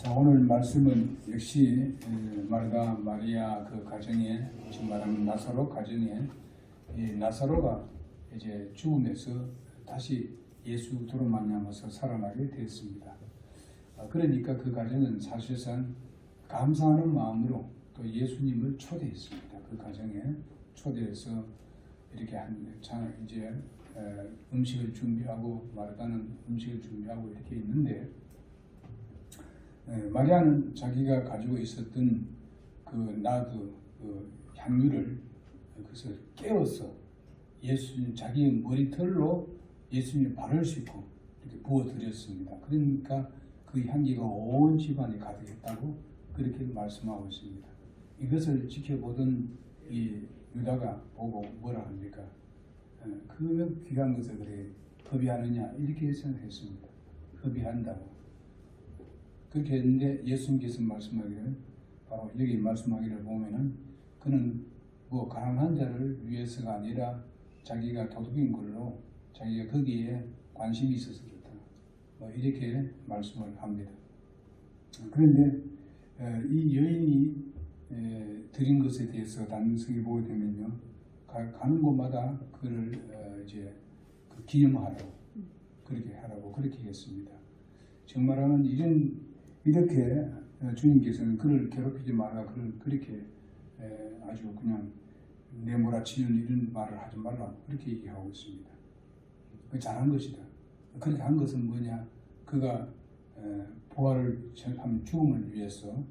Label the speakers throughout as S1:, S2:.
S1: 자, 오늘 말씀은 역시 마르다 마리아 그 가정에, 지금 말하는 나사로 가정에, 이 나사로가 이제 죽음에서 다시 예수로 말미암아서 살아나게 되었습니다. 그러니까 그 가정은 사실상 감사하는 마음으로 또 예수님을 초대했습니다. 그 가정에 초대해서 이렇게 이제 음식을 준비하고, 마르다는 음식을 준비하고 이렇게 있는데, 마리아는 자기가 가지고 있었던 그 나드 그 향유를 그것을 깨워서 예수님 자기의 머리털로 예수님의 발을 씻고 이렇게 부어드렸습니다. 그러니까 그 향기가 온 집안에 가득했다고 그렇게 말씀하고 있습니다. 이것을 지켜보던 이 유다가 보고 뭐라 합니까? 그 귀한 것을 그래 허비하느냐 이렇게 생각했습니다. 허비한다고. 그렇게 했는데 예수님께서 말씀하기를, 바로 여기 말씀하기를 보면은 그는 뭐 가난한 자를 위해서가 아니라 자기가 도둑인 걸로 자기가 거기에 관심이 있어서 그렇다, 뭐 이렇게 말씀을 합니다. 그런데 이 여인이 드린 것에 대해서 단순히 보게 되면요, 가는 곳마다 그를 이제 기념하라고, 그렇게 하라고 그렇게 했습니다. 정말하면 이렇게 주님께서는 그를 괴롭히지 말라, 그를 그렇게 아주 그냥 내몰아치는 이런 말을 하지 말라 그렇게 얘기하고 있습니다. 그 잘한 것이다. 그렇게 한 것은 뭐냐? 그가 부활을 한 죽음을 위해서,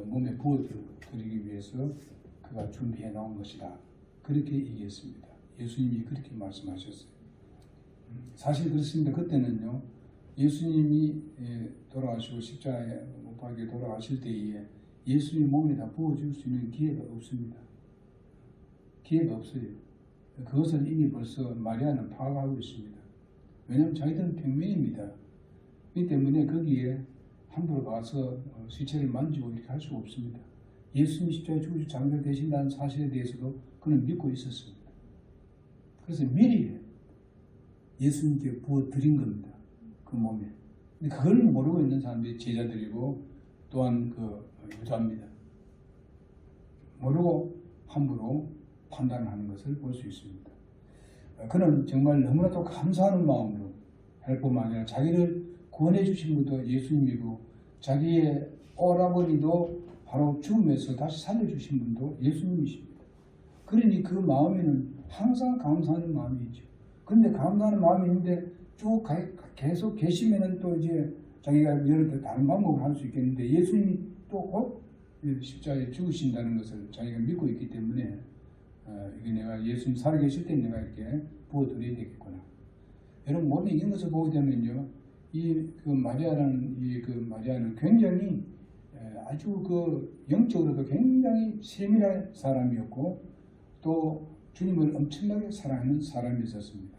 S1: 몸에 부어드리기 위해서 그가 준비해 놓은 것이다. 그렇게 얘기했습니다. 예수님이 그렇게 말씀하셨어요. 사실 그렇습니다. 그때는요, 예수님이 돌아가시고 십자가에 못 박혀 돌아가실 때에 예수님 몸에다 부어줄 수 있는 기회가 없습니다. 기회가 없어요. 그것을 이미 벌써 마리아는 파악하고 있습니다. 왜냐하면 자기들은 평민입니다. 그렇기 때문에 거기에 함부로 가서 시체를 만지고 이렇게 할 수가 없습니다. 예수님 십자가에 죽으시고 장사되신다는 사실에 대해서도 그는 믿고 있었습니다. 그래서 미리 예수님께 부어드린 겁니다. 그 몸에. 근데 그걸 모르고 있는 사람들이 제자들이고 또한 그 유다입니다. 모르고 함부로 판단하는 것을 볼 수 있습니다. 그는 정말 너무나도 감사하는 마음으로 할 뿐만 아니라 자기를 구원해 주신 분도 예수님이고, 자기의 오라버니도 바로 죽음에서 다시 살려주신 분도 예수님이십니다. 그러니 그 마음에는 항상 감사하는 마음이 있죠. 그런데 감사하는 마음이 있는데 쭉 계속 계시면은 또 이제 자기가 여러 다른 방법을 할 수 있겠는데, 예수님이 또 곧 십자가에 죽으신다는 것을 자기가 믿고 있기 때문에 이게 내가 예수님 살아계실 때 내가 이렇게 부어드려야 되겠구나. 여러분, 모든 이런 것을 보게 되면요, 마리아는 굉장히 아주 그 영적으로도 굉장히 세밀한 사람이었고, 또 주님을 엄청나게 사랑하는 사람이 있었습니다.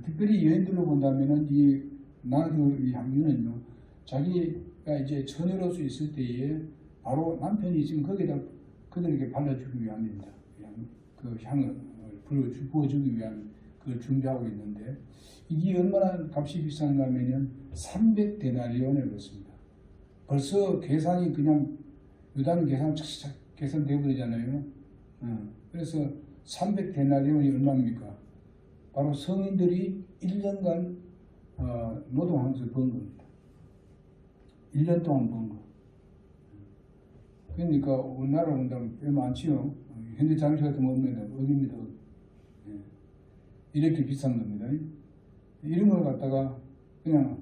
S1: 특별히 여인들로 본다면은 이 향유는요, 자기가 이제 처녀로서 있을 때에 바로 남편이 지금 거기다 그들에게 발라주기 위함입니다. 그 향을 부어주기 위한 그걸 준비하고 있는데, 이게 얼마나 값이 비싼가 하면은 300데나리온을 그렇습니다. 벌써 계산이 그냥 유다는 착착 계산되어 버리잖아요. 그래서 300데나리온이 얼마입니까? 바로 성인들이 1년간 노동하면서 번 겁니다. 1년 동안 번 거. 그러니까 우리나라 온다면 꽤 많지요. 현대 장치 같은 거 없는데 어디입니다. 이렇게 비싼 겁니다. 이런 걸 갖다가 그냥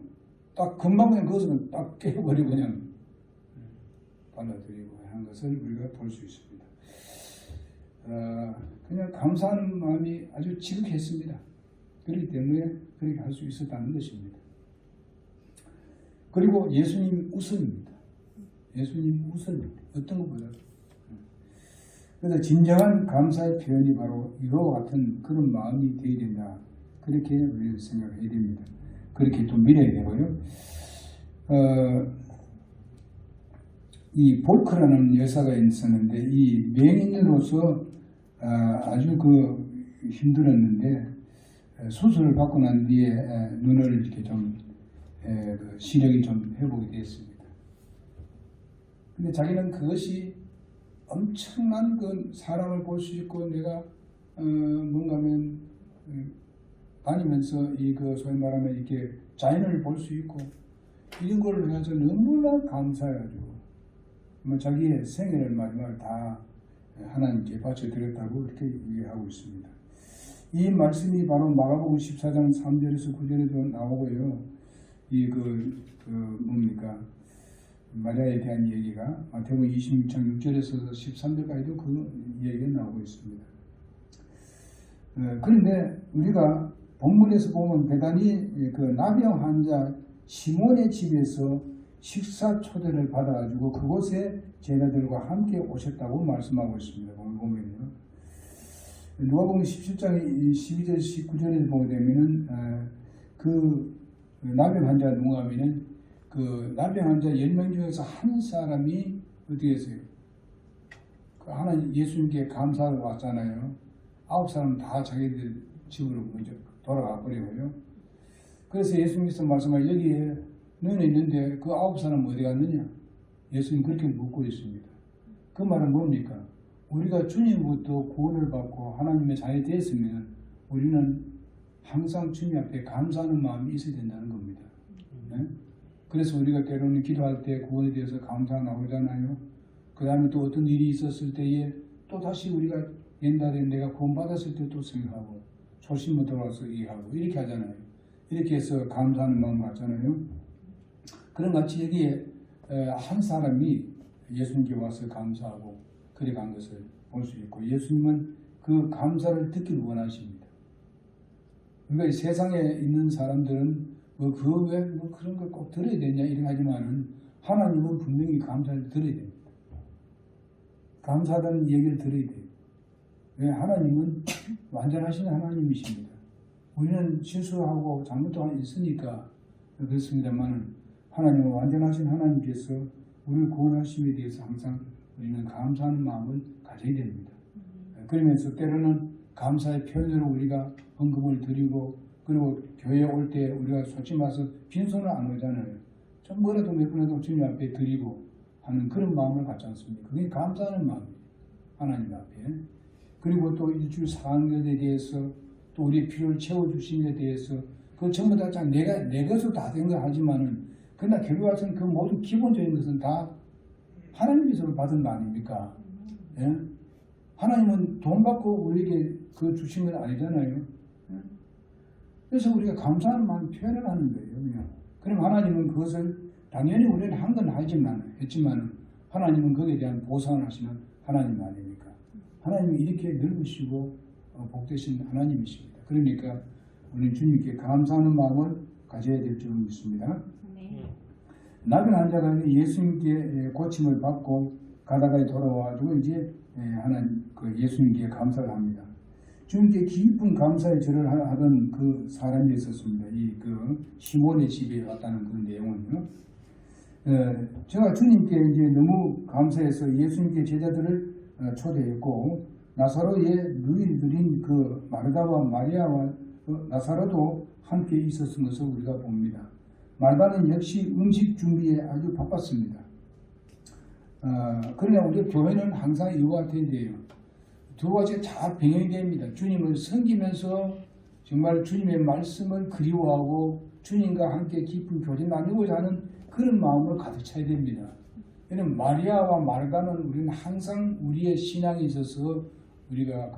S1: 딱 금방 그냥 그것을 딱 깨버리고 그냥 발라드리고 하는 것을 우리가 볼 수 있습니다. 그냥 감사하는 마음이 아주 지극했습니다. 그렇기 때문에 그렇게 할 수 있었다는 것입니다. 그리고 예수님 우선입니다. 예수님 우선입니다. 어떤 것보다. 그래서 진정한 감사의 표현이 바로 이와 같은 그런 마음이 되어야 된다. 그렇게 우리는 생각해야 됩니다. 그렇게 또 믿어야 되고요. 이 볼크라는 여사가 있었는데, 이 맹인으로서 아주 힘들었는데, 수술을 받고 난 뒤에 눈을 이렇게 좀 시력이 좀 회복이 됐습니다. 근데 자기는 그것이 엄청난 그 사람을 볼 수 있고 내가 뭔가 하면 다니면서 이 그 소위 말하면 이렇게 자연을 볼 수 있고 이런 걸 해서 너무나 감사해가지고 뭐 자기의 생애를 마지막을 다 하나님께 바쳐드렸다고 이렇게 얘기하고 있습니다. 이 말씀이 바로 마가복음 14장 3절에서 9절에도 나오고요. 이 뭡니까? 마리아에 대한 얘기가 마태복음 26장 6절에서 13절까지도 그 얘기가 나오고 있습니다. 그런데 우리가 본문에서 보면 베다니 그 나병 환자 시몬의 집에서 식사 초대를 받아가지고 그곳에 제자들과 함께 오셨다고 말씀하고 있습니다. 오늘 보면요. 누가복음 17장 12절 19절에 보게 되면은 그 나병 환자 누가 하면은 그 나병 환자 10명 중에서 한 사람이 어떻게 했어요? 그 하나님 예수님께 감사하러 왔잖아요. 9사람 다 자기들 집으로 먼저 돌아가 버리고요. 그래서 예수님께서 말씀하신 여기에 너는 있는데 그 9사람 어디 갔느냐? 예수님 그렇게 묻고 있습니다. 그 말은 뭡니까? 우리가 주님부터 구원을 받고 하나님의 자녀 되었으면 우리는 항상 주님 앞에 감사하는 마음이 있어야 된다는 겁니다. 네? 그래서 우리가 때로는 기도할 때 구원에 대해서 감사 나오잖아요. 그 다음에 또 어떤 일이 있었을 때에 또 다시 우리가 옛날에 내가 구원받았을 때 또 생각하고 초심으로 돌아와서 얘기하고 이렇게 하잖아요. 이렇게 해서 감사하는 마음 갖잖아요. 그런 같이 여기에 한 사람이 예수님께 와서 감사하고 그래 간 것을 볼 수 있고 예수님은 그 감사를 듣기를 원하십니다. 그러니까 세상에 있는 사람들은 뭐 그런 걸 꼭 들어야 되냐 이런 하지만은 하나님은 분명히 감사를 들어야 됩니다. 감사하다는 얘기를 들어야 돼요. 왜? 하나님은 완전하신 하나님이십니다. 우리는 실수하고 잘못도 있으니까 그렇습니다만은 하나님은 완전하신 하나님께서 우리를 구원하심에 대해서 항상 우리는 감사하는 마음을 가져야 됩니다. 그러면서 때로는 감사의 표현으로 우리가 헌금을 드리고 그리고 교회에 올 때 우리가 솔직히 말해서 빈손을 안 오잖아요. 좀 뭐라도 몇 분이라도 주님 앞에 드리고 하는 그런 마음을 갖지 않습니까? 그게 감사하는 마음이에요. 하나님 앞에. 그리고 또 일주일 사항들에 대해서 또 우리의 필요를 채워주심에 대해서 그 전부 다 내 것으로 다 된 거 하지만은 그러나 결국 와서는 그 모든 기본적인 것은 다 하나님께서 받은 거 아닙니까? 예? 하나님은 돈 받고 우리에게 그 주신 건 아니잖아요. 예? 그래서 우리가 감사하는 마음 표현을 하는 거예요. 그냥. 그럼 하나님은 그것을 당연히 우리는 한 건 했지만 하나님은 거기에 대한 보상을 하시는 하나님 아닙니까? 하나님이 이렇게 넓으시고 복되신 하나님이십니다. 그러니까 우리는 주님께 감사하는 마음을 가져야 될 줄 믿습니다. 나병 환자가 예수님께 고침을 받고 가다가 돌아와가지고 이제 하나님 그 예수님께 감사를 합니다. 주님께 깊은 감사의 절을 하던 그 사람이 있었습니다. 이 그 시몬의 집에 왔다는 그 내용은요. 제가 주님께 이제 너무 감사해서 예수님께 제자들을 초대했고 나사로의 누이들인 그 마르다와 마리아와 나사로도 함께 있었던 것을 우리가 봅니다. 마르다는 역시 음식 준비에 아주 바빴습니다. 그러나 우리 교회는 항상 이와 같아야 돼요. 두 가지가 잘 병행이 됩니다. 주님을 섬기면서 정말 주님의 말씀을 그리워하고 주님과 함께 깊은 교제 나누고자 하는 그런 마음을 가득 차야 됩니다. 왜냐하면 마리아와 마르다는 우리는 항상 우리의 신앙에 있어서 우리가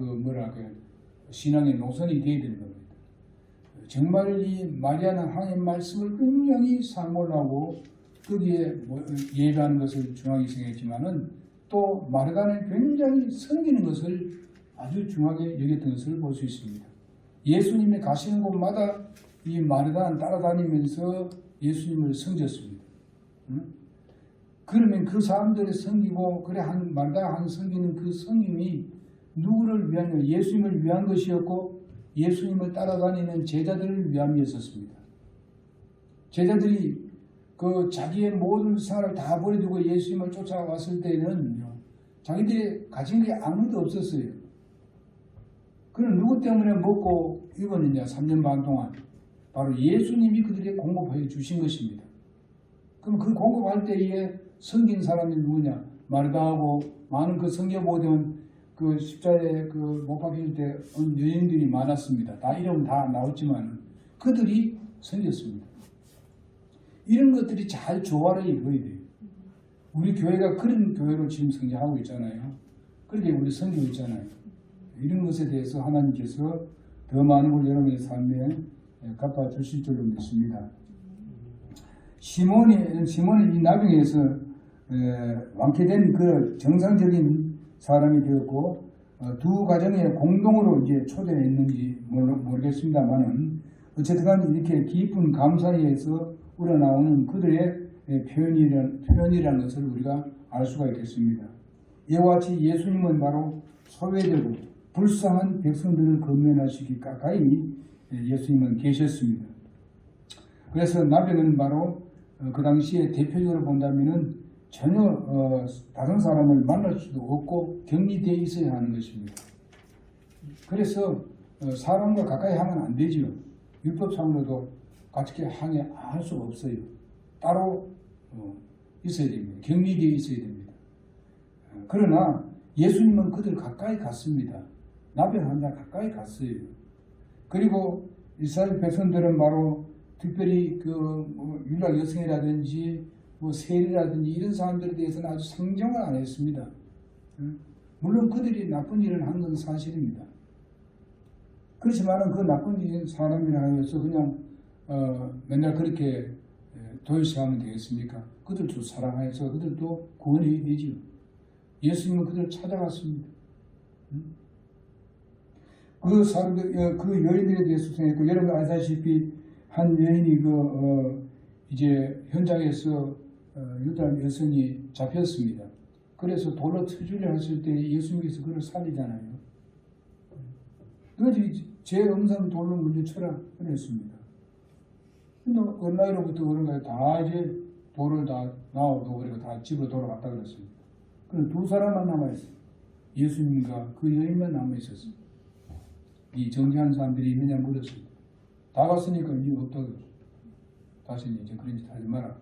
S1: 신앙의 노선이 되어야 되는 겁니다. 정말 이 마리아는 하나님의 말씀을 분명히 사모하고 거기에 예배하는 것을 중요하게 생각했지만은 또 마르다는 굉장히 섬기는 것을 아주 중요하게 여겼던 것을 볼 수 있습니다. 예수님이 가시는 곳마다 이 마르다는 따라다니면서 예수님을 섬겼습니다. 그러면 그 사람들이 섬기고 마르다가 한 섬기는 그 섬김이 누구를 위한 예수님을 위한 것이었고 예수님을 따라다니는 제자들을 위함이었습니다. 제자들이 그 자기의 모든 생활을 다 버려두고 예수님을 쫓아왔을 때는 자기들이 가진 게 아무것도 없었어요. 그는 누구 때문에 먹고 입었느냐? 3년 반 동안 바로 예수님이 그들에게 공급해 주신 것입니다. 그럼 그 공급할 때에 섬긴 사람이 누구냐? 마르다하고 많은 그 성경보던 그 십자가에 그 못 박힐 때 여인들이 많았습니다. 다 이름 다 나왔지만 그들이 섬겼습니다. 이런 것들이 잘 조화를 이루어야 돼요. 우리 교회가 그런 교회로 지금 성장하고 있잖아요. 그렇게 우리 섬기고 있잖아요. 이런 것에 대해서 하나님께서 더 많은 걸 여러분의 삶에 갚아주실 줄로 믿습니다. 시몬이 이 나병에서 완쾌된 그 정상적인 사람이 되었고 두 가정에 공동으로 이제 초대했는지 모르겠습니다만은 어쨌든 간에 이렇게 깊은 감사에서 우러나오는 그들의 표현이라는 것을 우리가 알 수가 있겠습니다. 이와 같이 예수님은 바로 소외되고 불쌍한 백성들을 건면하시기 가까이 예수님은 계셨습니다. 그래서 나병은 바로 그 당시에 대표적으로 본다면은 전혀 다른 사람을 만날 수도 없고 격리되어 있어야 하는 것입니다. 그래서 사람과 가까이 하면 안 되죠. 율법상으로도 같이 할 수가 없어요. 따로 있어야 됩니다. 격리되어 있어야 됩니다. 그러나 예수님은 그들 가까이 갔습니다. 나병 환자 가까이 갔어요. 그리고 이스라엘 백성들은 바로 특별히 율락 여성이라든지 세리라든지 이런 사람들에 대해서는 아주 상정을 안 했습니다. 물론 그들이 나쁜 일을 한 건 사실입니다. 그렇지만 그 나쁜 사람이라 해서 그냥 맨날 그렇게 도외시하면 되겠습니까? 그들도 사랑해서 그들도 구원해야 되지요. 예수님은 그들을 찾아갔습니다. 그 사람들, 그 여인들에 대해서 생각했고, 여러분 아시다시피 한 여인이 이제 현장에서 유다 여성이 잡혔습니다. 그래서 돌로 쳐주려 했을 때 예수님께서 그를 살리잖아요. 너희 제 엄상 돌로 물려쳐라 그랬습니다. 근데 어느 날로부터 그런가 다 이제 돌을 다 나오고 그리고 다 집으로 돌아갔다 그랬습니다. 그래서 두 사람만 남아있어요. 예수님과 그 여인만 남아있었어요. 이 정죄하는 사람들이 있느냐 물었습니다. 다 갔으니까 이유 없다고. 다시는 이제 그런 짓 하지 마라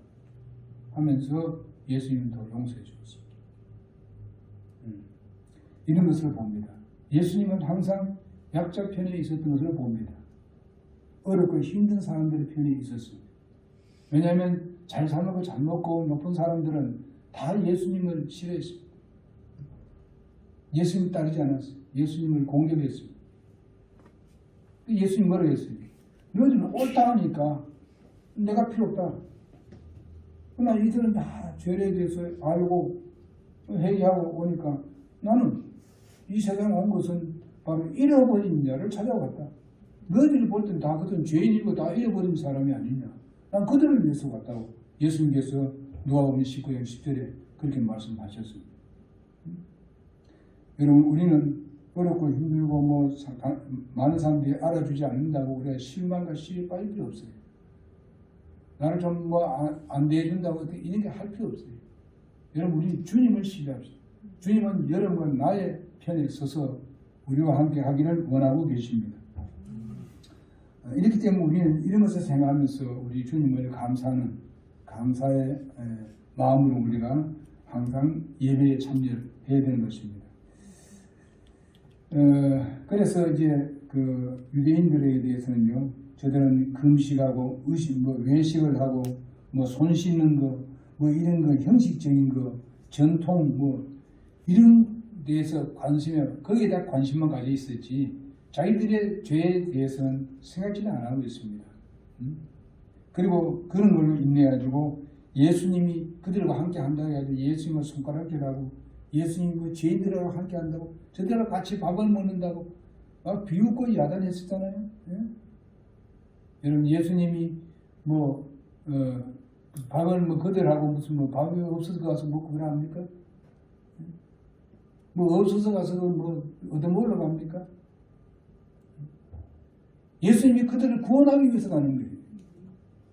S1: 하면서 예수님은 더 용서해 주었습니다. 이런 것을 봅니다. 예수님은 항상 약자 편에 있었던 것을 봅니다. 어렵고 힘든 사람들의 편에 있었습니다. 왜냐하면 잘 살고 잘 먹고 높은 사람들은 다 예수님을 싫어했습니다. 예수님 따르지 않았어요. 예수님을 공격했습니다. 예수님 뭐라고 했어요? 너희들은 옳다 하니까 내가 필요 없다. 그러나 이들은 다 죄에 대해서 알고 회개하고 오니까 나는 이 세상에 온 것은 바로 잃어버린 자를 찾아왔다. 너희들이 볼 때는 다 그들은 죄인이고 다 잃어버린 사람이 아니냐. 난 그들을 위해서 왔다고 예수님께서 누가복음 19장 10절에 그렇게 말씀하셨습니다. 여러분 우리는 어렵고 힘들고 많은 사람들이 알아주지 않는다고 우리가 실망과 시에 빠질 필요 없어요. 나를 좀 안 대해준다고 이런 게 할 필요 없어요. 여러분 우리 주님을 신뢰합시다. 주님은 여러분과 나의 편에 서서 우리와 함께 하기를 원하고 계십니다. 이렇기 때문에 우리는 이런 것을 생각하면서 우리 주님을 감사하는 감사의 마음으로 우리가 항상 예배에 참여해야 되는 것입니다. 그래서 이제 그 유대인들에 대해서는요, 저들은 금식하고 외식을 하고 손 씻는 거 이런 거 형식적인 거 전통 이런 데에서 거기에 다 관심만 가져 있었지 자기들의 죄에 대해서는 생각지는 안 하고 있습니다. 그리고 그런 걸로 인해가지고 예수님이 그들과 함께 한다고 해가지고 예수님을 손가락질하고 예수님이 죄인들하고 함께 한다고 저들과 같이 밥을 먹는다고 막 비웃고 야단했었잖아요. 예? 여러분 예수님이 밥을 그들하고 무슨 밥이 없어서 가서 먹고 그래 합니까? 없어서 가서 얻어먹으러 갑니까? 예수님이 그들을 구원하기 위해서 가는 거예요.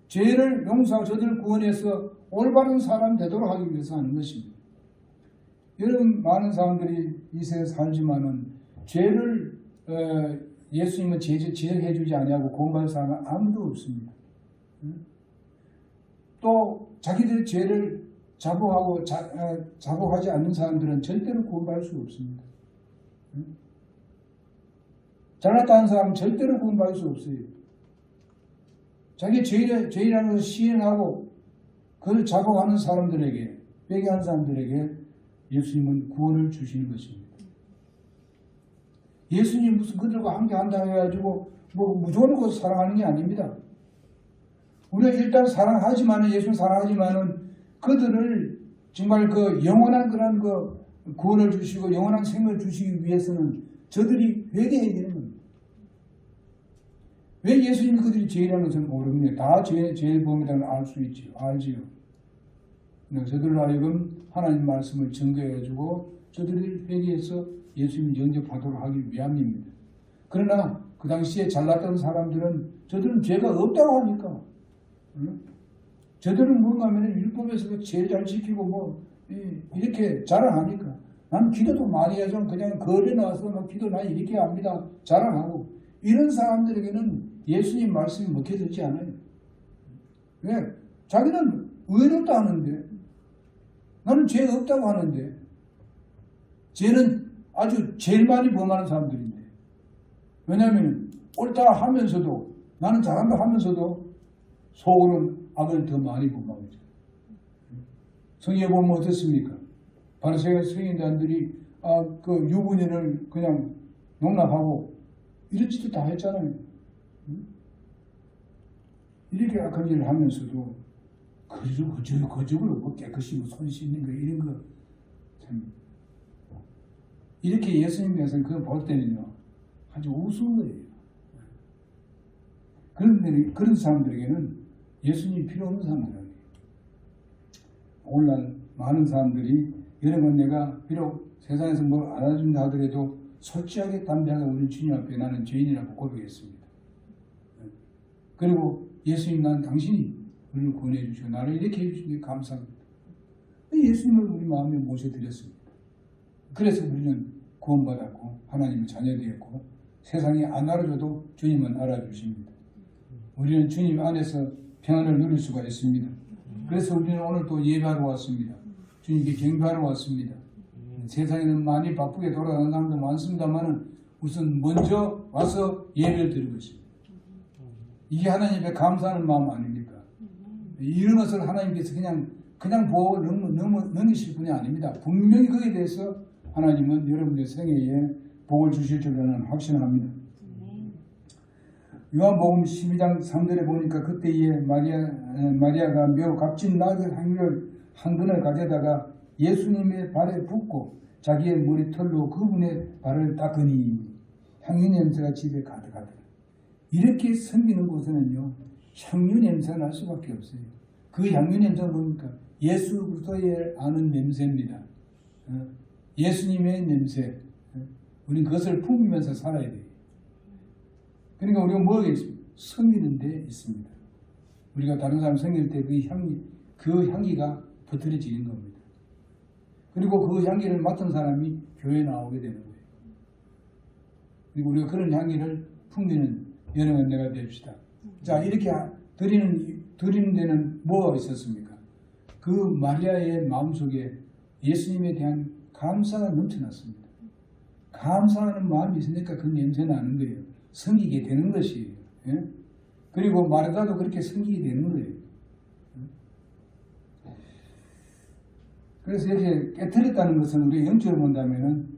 S1: 죄를 용서하고 저들을 구원해서 올바른 사람 되도록 하기 위해서 하는 것입니다. 여러분 많은 사람들이 이 세상에 살지만은 죄를 예수님은 지적해 주지 아니하고 구원받을 사람은 아무도 없습니다. 또 자기들의 죄를 자복하지 않는 사람들은 절대로 구원받을 수 없습니다. 잘났다는 사람은 절대로 구원받을 수 없어요. 자기 죄라는 것을 시인하고 그걸 자복하는 사람들에게, 회개하는 사람들에게 예수님은 구원을 주시는 것입니다. 예수님 무슨 그들과 함께 한다고 해가지고 무조건 사랑하는 게 아닙니다. 우리가 일단 사랑하지만은, 예수님 사랑하지만은 그들을 정말 그 영원한 그런 그 구원을 주시고 영원한 생명을 주시기 위해서는 저들이 회개해야 되는 겁니다. 왜 예수님이 그들이 죄라는 것을 모릅니까? 다 죄의 범이라는 걸 알 수 있지요. 알지요. 저들로 하여금 하나님 말씀을 증거해가지고 저들이 회개해서 예수님을 영접하도록 하기 위함입니다. 그러나 그 당시에 잘났던 사람들은 저들은 죄가 없다고 하니까, 저들은 뭔가 하면 율법에서 제일 잘 지키고 이렇게 자랑하니까, 나는 기도도 많이 해서 그냥 거리에 나와서 막 기도 나 이렇게 합니다 자랑하고, 이런 사람들에게는 예수님 말씀이 먹혀들지 않아요. 왜? 자기는 의롭다 하는데, 나는 죄 없다고 하는데, 죄는 아주 제일 많이 범하는 사람들인데, 왜냐하면 옳다 하면서도, 나는 잘한다 하면서도 속으로는 악을 더 많이 범하죠. 성경에 보면 어떻습니까? 바리새파 성인들이 그 유부녀를 그냥 농락하고 이런 짓도 다 했잖아요. 이렇게 악한 일을 하면서도 거저으로 깨끗이 손 씻는 거 이런 거 참, 이렇게 예수님께서는 그거 볼 때는요 아주 우스운 거예요. 그런 사람들에게는 예수님이 필요 없는 사람들이에요. 오늘날 많은 사람들이 여러분, 내가 비록 세상에서 뭘 알아준다 하더라도 솔직하게 담대하게 우리 주님 앞에 나는 죄인이라고 고백했습니다. 그리고 예수님, 난 당신이 우리를 구원해 주시고 나를 이렇게 해주시니 감사합니다. 예수님을 우리 마음에 모셔드렸습니다. 그래서 우리는 구원받았고 하나님의 자녀되었고 세상이 안 알아줘도 주님은 알아주십니다. 우리는 주님 안에서 평안을 누릴 수가 있습니다. 그래서 우리는 오늘 또 예배하러 왔습니다. 주님께 경배하러 왔습니다. 세상에는 많이 바쁘게 돌아가는 사람도 많습니다만 우선 먼저 와서 예배를 드리고 있습니다. 이게 하나님의 감사하는 마음 아닙니까? 이런 것을 하나님께서 그냥 보고 넘기실 분이 아닙니다. 분명히 거기에 대해서 하나님은 여러분의 생애에 복을 주실 줄 저는 확신합니다. 요한복음 12장 3절에 보니까 그때에 마리아가 매우 값진 나귀 한 근을 가져다가 예수님의 발에 붓고 자기의 머리털로 그분의 발을 닦으니 향유 냄새가 집에 가득하더라. 이렇게 섬기는 곳에는요 향유 냄새가 날 수밖에 없어요. 그 향유 냄새가 뭡니까? 예수 그리스도의 아는 냄새입니다. 예수님의 냄새. 우리는 그것을 품으면서 살아야 돼요. 그러니까 우리가 뭐가 있습니까? 섬기는 데 있습니다. 우리가 다른 사람 섬길 때 그 향기가 퍼뜨려지는 겁니다. 그리고 그 향기를 맡은 사람이 교회에 나오게 되는 거예요. 그리고 우리가 그런 향기를 풍기는 여러분 내가 됩시다. 자, 이렇게 드리는 데는 뭐가 있었습니까? 그 마리아의 마음속에 예수님에 대한 감사가 넘쳐났습니다. 감사하는 마음이 있으니까 그 냄새 나는 거예요. 섬기게 되는 것이에요. 예? 그리고 마르다도 그렇게 섬기게 되는 거예요. 그래서 이렇게 깨뜨렸다는 것은 우리가 영적으로 본다면은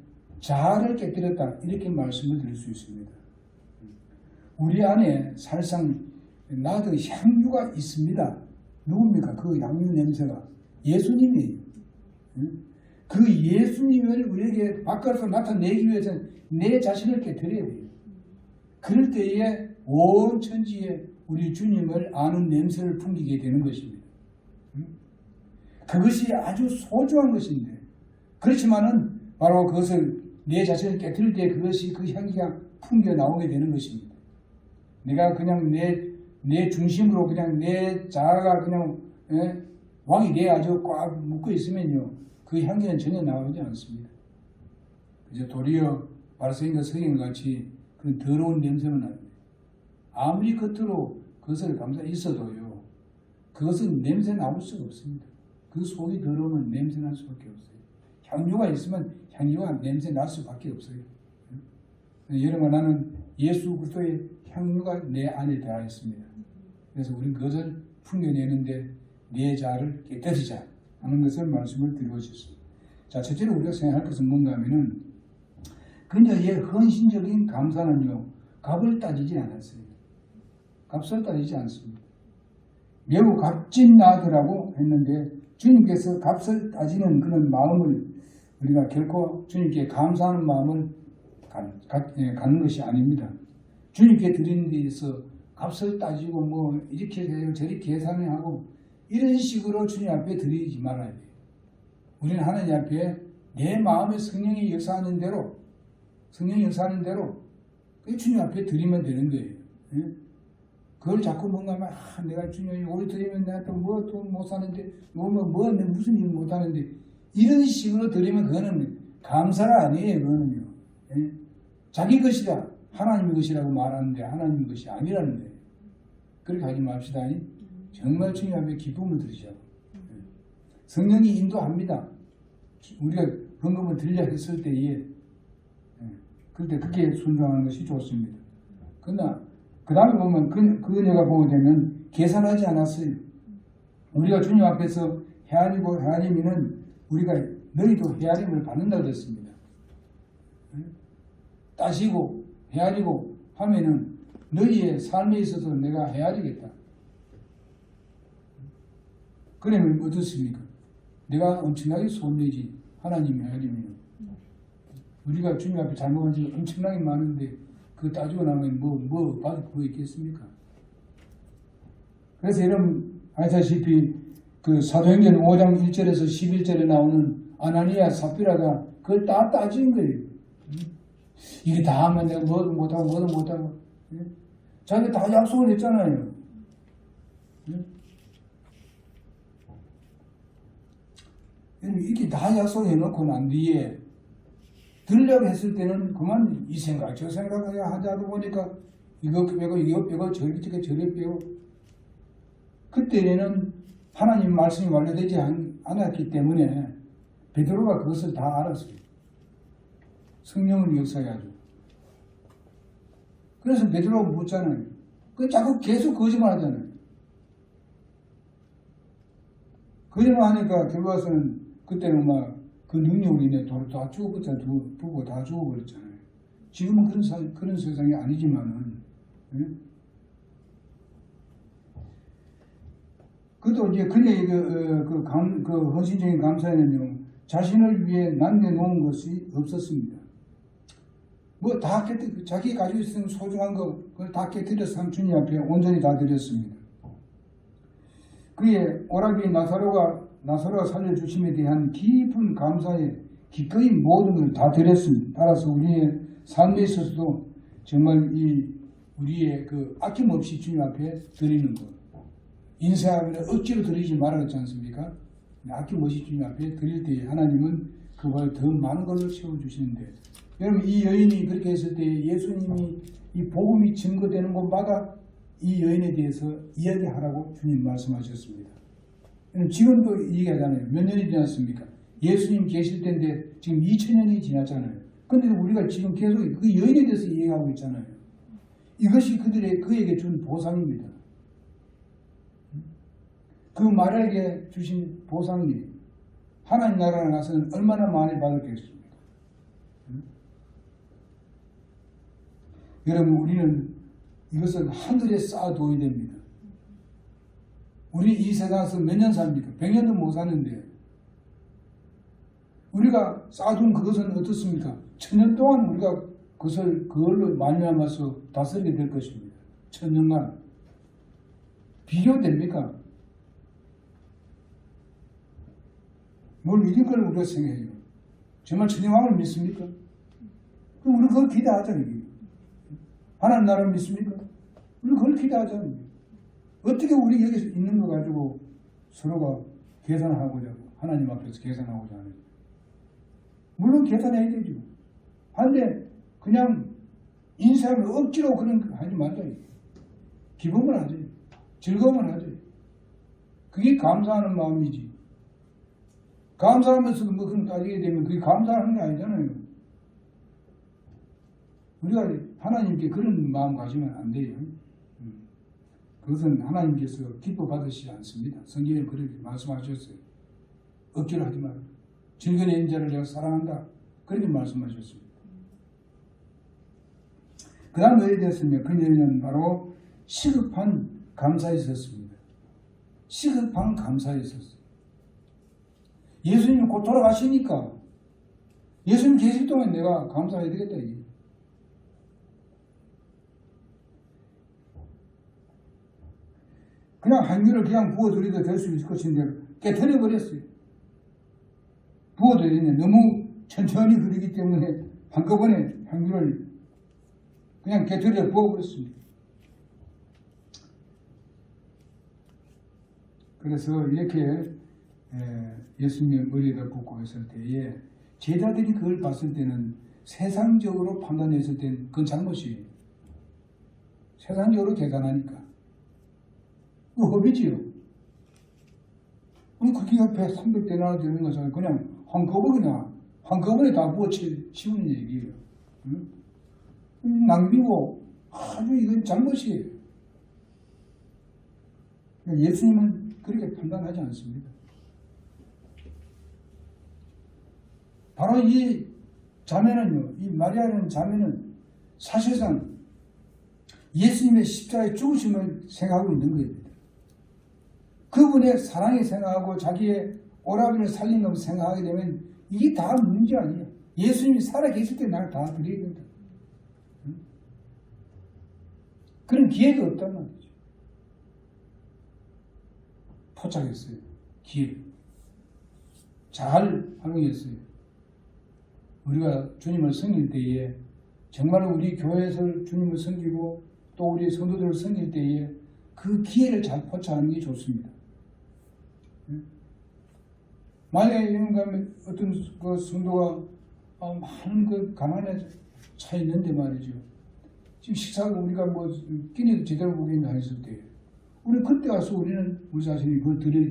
S1: 자아를 깨뜨렸다 이렇게 말씀을 드릴 수 있습니다. 우리 안에 살상 나도 향유가 있습니다. 누굽니까? 그 향유 냄새가 예수님이에요. 그 예수님을 우리에게 바깥으로 나타내기 위해서는 내 자신을 깨뜨려야 돼요. 그럴 때에 온 천지에 우리 주님을 아는 냄새를 풍기게 되는 것입니다. 그것이 아주 소중한 것인데, 그렇지만은 바로 그것을 내 자신을 깨뜨릴 때 그것이 그 향기가 풍겨 나오게 되는 것입니다. 내가 그냥 내 중심으로 그냥 내 자아가 그냥 왕이 내 아주 꽉 묶어 있으면요 그 향기는 전혀 나오지 않습니다. 이제 도리어 바리새인과 서기관같이 그런 더러운 냄새는 납니다. 아무리 겉으로 그것을 감싸 있어도요 그것은 냄새 나올 수가 없습니다. 그 속이 더러우면 냄새 날 수밖에 없어요. 향유가 있으면 향유가 냄새 날 수밖에 없어요. 여러분, 나는 예수 그리스도의 향유가 내 안에 들어 있습니다. 그래서 우리는 그것을 풍겨내는데 내 자를 깨뜨리자 하는 것을 말씀을 드리고 싶습니다. 자, 첫째로 우리가 생각할 것은 뭔가 하면은 그녀의 헌신적인 감사는요, 값을 따지지 않았어요. 값을 따지지 않습니다. 매우 값진 나더라고 했는데 주님께서 값을 따지는 그런 마음을 우리가 결코 주님께 감사하는 마음을 갖는 것이 아닙니다. 주님께 드리는 데 있어서 값을 따지고 뭐 이렇게 해요 저렇게 계산하고 이런 식으로 주님 앞에 드리지 말아야 돼요. 우리는 하나님 앞에 내 마음에 성령이 역사하는 대로 주님 앞에 드리면 되는 거예요. 그걸 자꾸 뭔가 내가 주님이 오래 드리면 내가 또 못 사는데 무슨 일 못 하는데 이런 식으로 드리면 그거는 감사가 아니에요. 그거는요. 자기 것이다. 하나님의 것이라고 말하는데 하나님의 것이 아니라는 거예요. 그렇게 하지 맙시다. 정말 주님 앞에 기쁨을 드리자고. 성령이 인도합니다. 우리가 헌금을 드리려 했을 때에 그때 그렇게 순종하는 것이 좋습니다. 그러나 그 다음에 보면 그녀가 보게 되면 계산하지 않았어요. 우리가 주님 앞에서 헤아리면은 우리가 너희도 헤아림을 받는다고 했습니다. 따시고 헤아리고 하면은 너희의 삶에 있어서 내가 헤아리겠다. 그러면 어떻습니까? 내가 엄청나게 손해지. 하나님이 헤아리면 우리가 주님 앞에 잘못한 지 엄청나게 많은데 그거 따지고 나면 뭐 받을 거 있겠습니까? 그래서 여러분 아시다시피 그 사도행전 5장 1절에서 11절에 나오는 아나니아 삽비라가 그걸 다 따진 거예요. 이게 다 하면 내가 뭐도 못하고 자기가 다 약속을 했잖아요. 이렇게 다 약속해놓고 난 뒤에 들려고 했을 때는 그만 이 생각 저 생각 하다 보니까 이거 빼고 저리 빼고 그때는 하나님 말씀이 완료되지 않았기 때문에 베드로가 그것을 다 알았어요. 성령을 역사해가지고. 그래서 베드로가 묻잖아요. 자꾸 계속 거짓말 하잖아요. 거짓말 하니까 결과서는 그때는 막 그 능력으로 인해 다 두고 다 죽어버렸잖아요. 지금은 그런 세상이 아니지만은, 그것도 이제 그녀의 그 헌신적인 감사에는요, 자신을 위해 남겨놓은 것이 없었습니다. 뭐 다 자기 가지고 있는 소중한 거, 그걸 다 깨뜨려서 주님 앞에 온전히 다 드렸습니다. 그의 오라비 나사로가 살려주심에 대한 깊은 감사에 기꺼이 모든 걸 다 드렸습니다. 따라서 우리의 삶에 있어서도 정말 우리의 그 아낌없이 주님 앞에 드리는 것. 인사하면 억지로 드리지 말아야지 않습니까? 아낌없이 주님 앞에 드릴 때 하나님은 그보다 더 많은 걸로 채워주시는데, 여러분 이 여인이 그렇게 했을 때 예수님이 이 복음이 증거되는 곳마다 이 여인에 대해서 이야기하라고 주님 말씀하셨습니다. 지금도 얘기하잖아요. 몇 년이 지났습니까? 예수님 계실 때인데 지금 2000년이 지났잖아요. 근데 우리가 지금 계속 그 여인에 대해서 얘기하고 있잖아요. 이것이 그에게 준 보상입니다. 그 말에게 주신 보상이 하나님 나라에 가서는 얼마나 많이 받았겠습니까? 여러분 우리는 이것을 하늘에 쌓아둬야 됩니다. 우리 이 세상에서 몇 년 삽니까? 100년도 못 사는데 우리가 쌓아둔 그것은 어떻습니까? 1000년 동안 우리가 그걸로 말미암아서 다스리게 될 것입니다. 1000년간 비교됩니까? 뭘 이런 걸 우리가 생각해요. 정말 천년왕을 믿습니까? 그럼 우리는 그걸 기대하잖아요. 하나님 나라를 믿습니까? 우리는 그걸 기대하잖아요. 어떻게 우리 여기 있는 거 가지고 서로가 계산하고자 하나님 앞에서 계산하고자 하는 거예요. 물론 계산해야 되죠. 한데 그냥 인생을 억지로 그런 거 하지 말자. 기쁨을 하지. 즐거움을 하지. 그게 감사하는 마음이지. 감사하면서도 뭐 그런 따지게 되면 그게 감사하는 게 아니잖아요. 우리가 하나님께 그런 마음 가지면 안 돼요. 그것은 하나님께서 기뻐 받으시지 않습니다. 성경에 그렇게 말씀하셨어요. 억지로 하지 말고 즐거운 자를 내가 사랑한다. 그렇게 말씀하셨습니다. 그 다음 어디 됐으면 그녀는 바로 시급한 감사에 있었습니다. 시급한 감사에 있었어요. 예수님이 곧 돌아가시니까 예수님 계실 동안 내가 감사해야 되겠다. 이게. 그냥 한 규를 그냥 부어드려도 될 수 있을 것인데 깨트려버렸어요. 부어드리는데 너무 천천히 흐르기 때문에 한꺼번에 한 규를 그냥 깨트려 부어버렸습니다. 그래서 이렇게 예수님의 머리에다 붓고 했을 때에 제자들이 그걸 봤을 때는 세상적으로 판단했을 때는 그건 잘못이에요. 세상적으로 계산하니까. 그 허비지요. 그렇게 옆에 300데나리 되는 것은 그냥 한꺼번에 다 부어 치우는 얘기예요. 낭비고 아주 이건 잘못이에요. 예수님은 그렇게 판단하지 않습니다. 바로 이 자매는요, 이 마리아라는 자매는 사실상 예수님의 십자가의 죽으심을 생각하고 있는 거예요. 그분의 사랑이 생각하고 자기의 오라비를 살린 것을 생각하게 되면 이게 다 문제 아니에요. 예수님이 살아계실 때 나를 다 드려야 된다. 그런 기회가 없단 말이죠. 포착했어요. 기회. 잘 활용했어요. 우리가 주님을 섬길 때에 정말로 우리 교회에서 주님을 섬기고 또 우리 성도들을 섬길 때에 그 기회를 잘 포착하는 게 좋습니다. 만약에 어떤 그 성도가 많은 그 가난에 차 있는데 말이죠. 지금 식사하고 우리가 뭐 끼니도 제대로 보기는 안 했을 때 우리 그때 가서 우리는 우리 자신이 그걸 드려야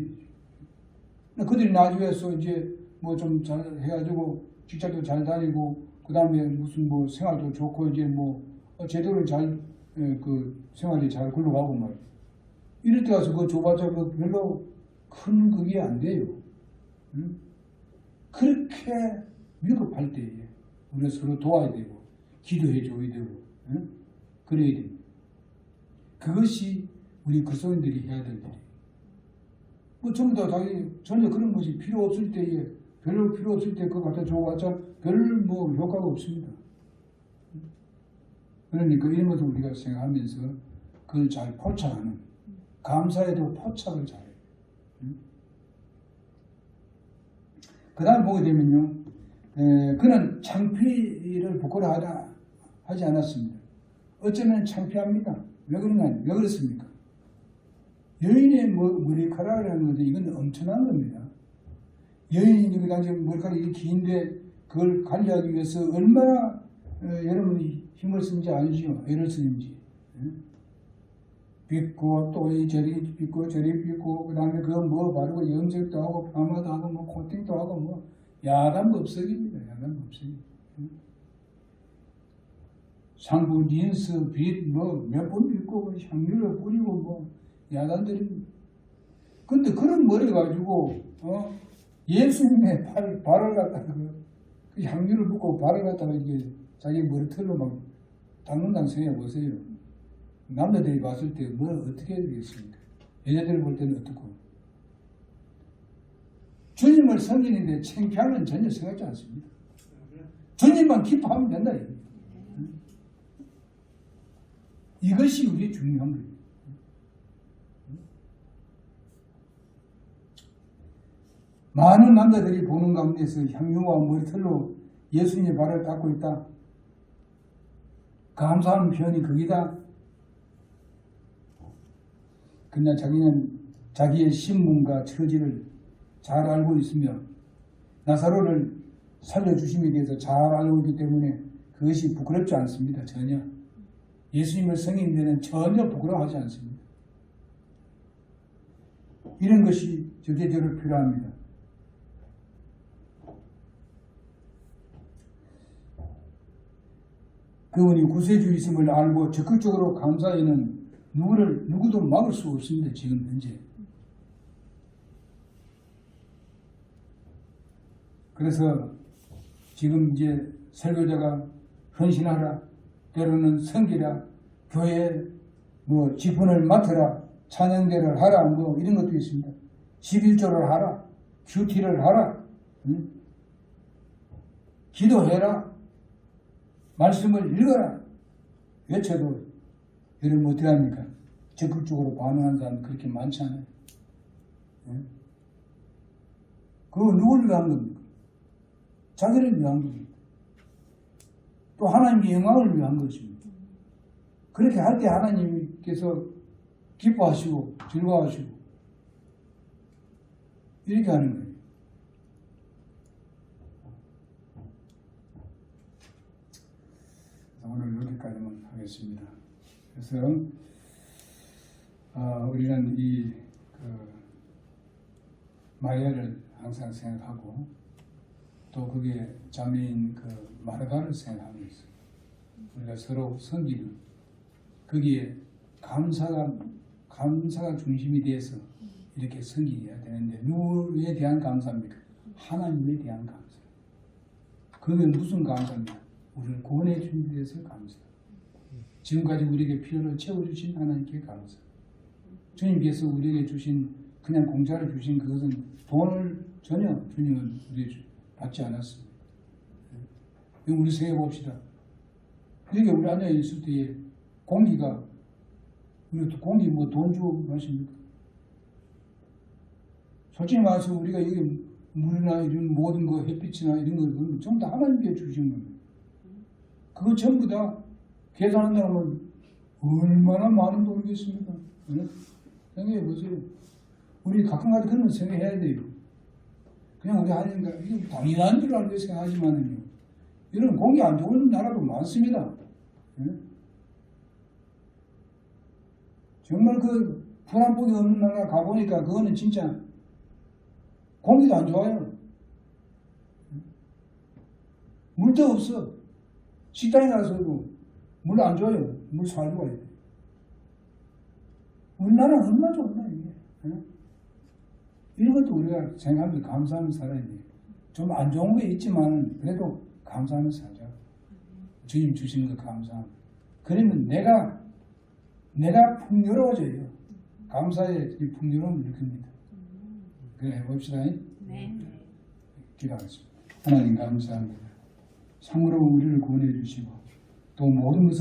S1: 그들이 나중에서 이제 뭐 좀 잘 해가지고 직장도 잘 다니고 그 다음에 무슨 뭐 생활도 좋고 이제 뭐 제대로 잘 그 생활이 잘 굴러가고 말이죠. 이럴 때 가서 그거 줘봤자 별로 큰 그게 안 돼요. 그렇게 위급할 때에 우리가 서로 도와야 되고 기도해 줘야 되고 그래야 됩니다. 그것이 우리 그리스도인들이 해야 될 일이에요. 뭐 전부 다 전혀 그런 것이 필요 없을 때에 별로 필요 없을 때 그거 갖다 줘봤자 별 뭐 효과가 없습니다. 그러니까 이런 것을 우리가 생각하면서 그걸 잘 포착하는 감사에도 포착을 잘해요. 그 다음 보게 되면요, 그는 창피를 부끄러워하지 않았습니다. 어쩌면 창피합니다. 왜 그렇습니까? 여인의 머리카락이라는 것은 이건 엄청난 겁니다. 여인이 그 당시 머리카락이 긴데 그걸 관리하기 위해서 얼마나 여러분이 힘을 쓰는지 알죠? 애를 쓰는지. 빗고 또 저리 빗고 저리 빗고 그 다음에 그거 뭐 바르고 염색도 하고 파마도 하고 뭐 코팅도 하고 뭐 야단법석입니다. 야단법석입니다. 상부 린스 빛 뭐 몇 번 빗고 향유를 뿌리고 뭐 야단들입니다. 근데 그런 머리 가지고 예수님의 발을 갖다가 그 향유를 붓고 발을 갖다가 이게 자기 머리털로 막 닦는다는 생각해 보세요. 남자들이 봤을 때 뭘 어떻게 해야 되겠습니까? 여자들이 볼 때는 어떻고? 주님을 섬기는데 창피함은 전혀 생각지 않습니다. 주님만 기뻐하면 된다. 이것이 우리의 중요한 거예요. 많은 남자들이 보는 가운데서 향유와 머리털로 예수님의 발을 닦고 있다. 감사하는 표현이 거기다. 그러나 자기는 자기의 신분과 처지를 잘 알고 있으며 나사로를 살려주심에 대해서 잘 알고 있기 때문에 그것이 부끄럽지 않습니다. 전혀. 예수님을 섬기는 데는 전혀 부끄러워하지 않습니다. 이런 것이 절대적으로 필요합니다. 그분이 구세주 있음을 알고 적극적으로 감사에는 누구도 막을 수 없습니다. 지금 현재. 그래서 지금 이제 설교자가 헌신하라, 때로는 섬기라, 교회 뭐 직분을 맡아라, 찬양대를 하라, 뭐 이런 것도 있습니다. 11조를 하라, 큐티를 하라, 응? 기도해라, 말씀을 읽어라, 외쳐도 여러분 어떻게 합니까? 적극적으로 반응하는 사람 그렇게 많지 않아요. 응? 그거 누구를 위한 겁니까? 자기를 위한 겁니다. 또 하나님의 영광을 위한 것입니다. 그렇게 할 때 하나님께서 기뻐하시고 즐거워하시고 이렇게 하는 거예요. 오늘 여기까지만 하겠습니다. 그래서 우리는 이 마리아를 항상 생각하고 또 그게 자매인 마르다를 생각하고 있어요. 우리가 서로 섬기는 거기에 감사가 중심이 돼서 이렇게 섬기해야 되는데 누구에 대한 감사입니까? 하나님에 대한 감사. 그게 무슨 감사입니까? 우리를 구원해 주신 데 대해서 감사. 지금까지 우리에게 필요를 채워주신 하나님께 감사. 주님께서 우리에게 주신 그냥 공짜로 주신 그것은 돈을 전혀 주님은 우리에게 받지 않았습니다. 우리 생각해 봅시다. 이렇게 우리 앉아 있을 때에 공기가 우리 공기 뭐 돈 주고 마십니까? 솔직히 말해서 우리가 여기 물이나 이런 모든 거 햇빛이나 이런 거 전부 다 하나님께 주신 겁니다. 그거 전부 다 계산한다면 얼마나 많은 돈이겠습니까? 생각해 보세요. 우리 가끔가다 그런 생각해야 돼요. 그냥 우리 하니까 이게 당연한 줄 알고 생각하지만은요. 이런 공기 안 좋은 나라도 많습니다. 정말 불 한 폭이 없는 나라 가보니까 그거는 진짜 공기도 안 좋아요. 물도 없어. 식당에 가서도 물 안 줘요. 물 사주고 와야 돼. 우리나라는 얼마나 좋나 이게. 이런 것도 우리가 생각하면서 감사하면서 살아야 돼요. 좀 안 좋은 게 있지만 그래도 감사하면서 살자. 주님 주신 거 감사합니다. 그러면 내가 풍요로워져요. 감사의 풍요로움을 느낍니다. 그래 해봅시다.
S2: 네.
S1: 기도하겠습니다. 하나님 감사합니다. 참으로 우리를 구원해 주시고 또 모든 것을